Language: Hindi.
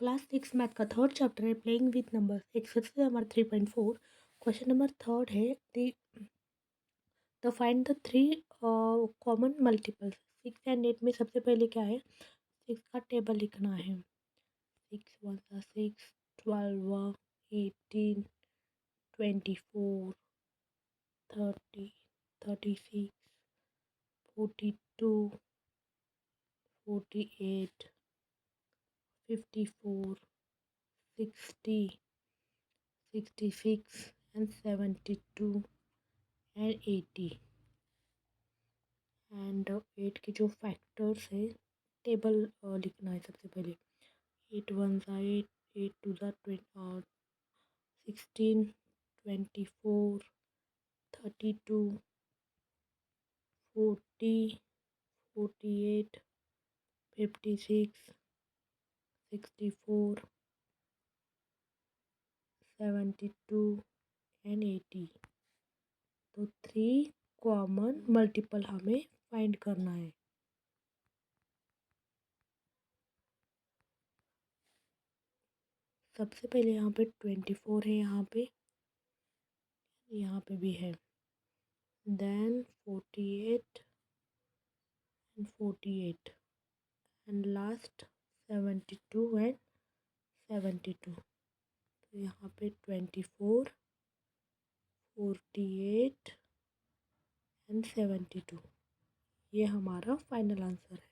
क्लास 6 मैथ का थर्ड चैप्टर है playing with numbers. Exercise number 3.4। Question number third है the find the three common multiples. 6 and 8 में सबसे पहले क्या है, 6 का टेबल लिखना है। 6 1 6, 12 18 24 30 36 42 48 54 60 66 and 72 and 80 एंड 8 के जो फैक्टर्स है टेबल लिखना है सबसे पहले। 8 1 8, 8 2 16 24 32 40 48 56 64 72 and 80। तो 3 कॉमन मल्टीपल हमें फाइंड करना है। सबसे पहले यहाँ पे 24 है, यहाँ पे भी है, then 48 and 48 and last 72 and 72। तो यहाँ पे 24 48 and 72, ये हमारा फाइनल आंसर है।